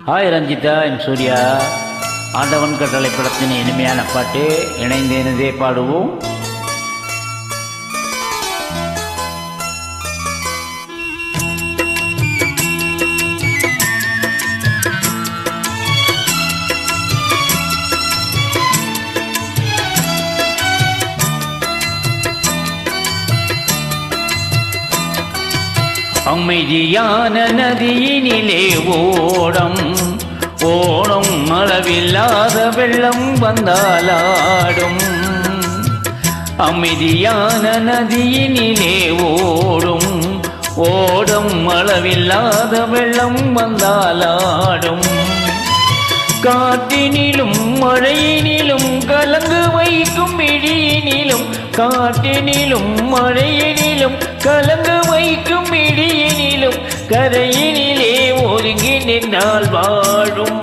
Hi Ranjitha என் சூர்யா. ஆண்டவன் கட்டளை படத்தின் இனிமையான பாட்டு இணைந்து இணைந்தே பாடுவோம். அமைதியான நதியினிலே ஓடம் ஓடும், அளவில்லாத வெள்ளம் வந்தாலாடும். அமைதியான நதியினிலே ஓடும் ஓடும், அளவில்லாத வெள்ளம் வந்தாலாடும். காற்றினிலும் மழையினிலும் கலங்கு வைக்கும் இடியினிலும், காற்றினிலும் மழையினிலும் கலங்கு வைக்கும் இடியினிலும், கரையினிலே ஒதுங்கி நின்றால் வாழும்.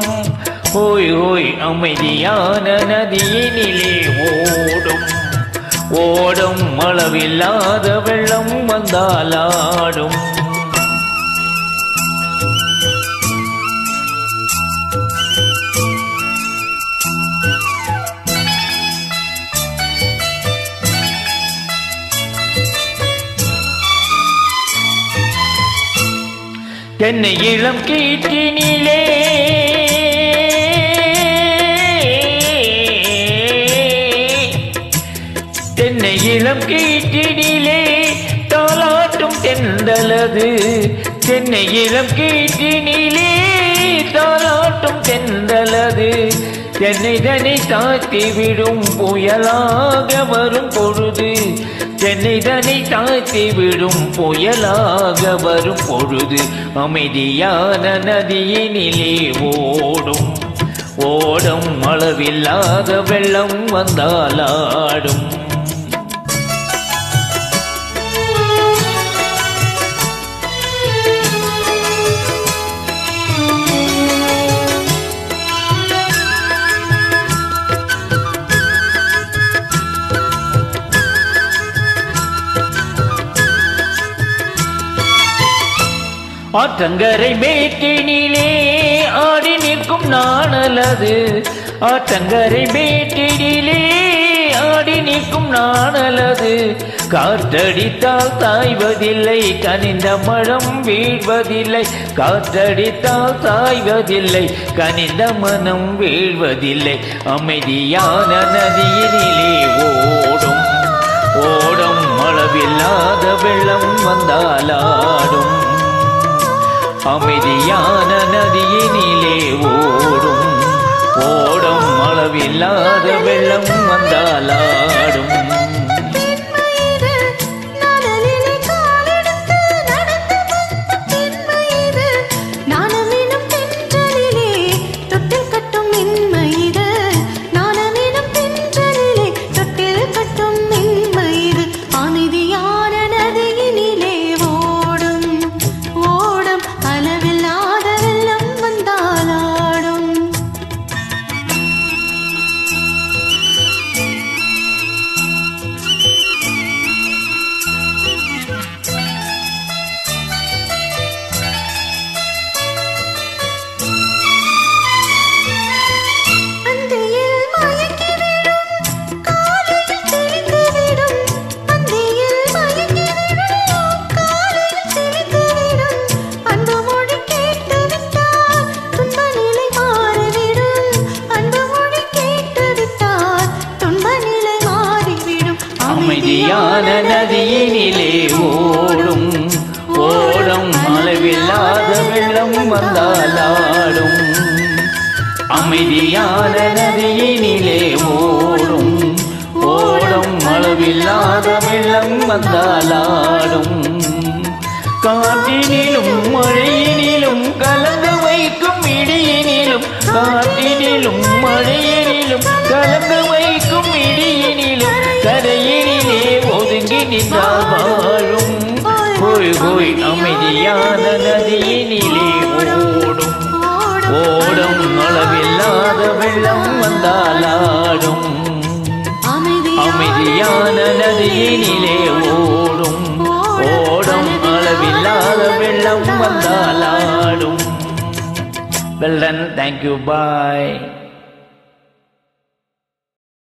ஓய் ஓய் அமைதியான நதியினிலே ஓடும் ஓடும், அளவில்லாத வெள்ளம் வந்தாலாடும். தென்னை இளம் கீற்றினிலே தென்னை இளம் கீற்றினிலே தாலாட்டும் தென்றலது. தென்னை இளம் கீற்றினிலே தாலாட்டும் தென்றலது. தென்னை தனை தாத்தி விடும் புயலாக வரும் பொழுது, தென்னை தனை தாத்தி விடும் புயலாக வரும் பொழுது, அமைதியான நதியினிலே ஓடும் ஓடும், அளவில்லாத வெள்ளம் வந்தாலாடும். ஆற்றங்கரை மேட்டினிலே ஆடி நிற்கும் நாணலது. ஆற்றங்கரை மேட்டினிலே ஆடி நிற்கும் நாணலது. காற்றடித்தால் தாய்வதில்லை, கனிந்த மனம் வீழ்வதில்லை. காற்றடித்தால் தாய்வதில்லை, கனிந்த மனம் வீழ்வதில்லை. அமைதியான நதியினிலே ஓடும் ஓடும், அளவில்லாத வெள்ளம் வந்தாலாடும். அமைதியான நதியினிலே ஓடும் ஓடும், அளவில்லாத வெள்ளம் வந்தாலாடும். அமைதியான நதியினிலே ஓடும் ஓடும், அளவில்லாத வெள்ளம் வந்தாலாடும். அமைதியான நதியினிலே ஓடும் ஓடும், அளவில்லாத வெள்ளம் வந்தாலாடும். காற்றினிலும் மழையினிலும் கலந்து வைக்கும் இடியினிலும், காற்றினிலும் மழையினிலும் கலந்து வைக்கும் இடியினிலும், கரையினிலே ஒதுங்கி நின்றால் வாழும். போய் போய் அமைதியான நதியினிலே ஓடும் ஓடும், அளவில்லாத வெள்ளம் வந்தாலாடும். அமைதியான நதியினிலே ஓடும் ஓடும், அளவில்லாத வெள்ளம் வந்தாலாடும். வெல் டன், தேங்க்யூ, பாய்.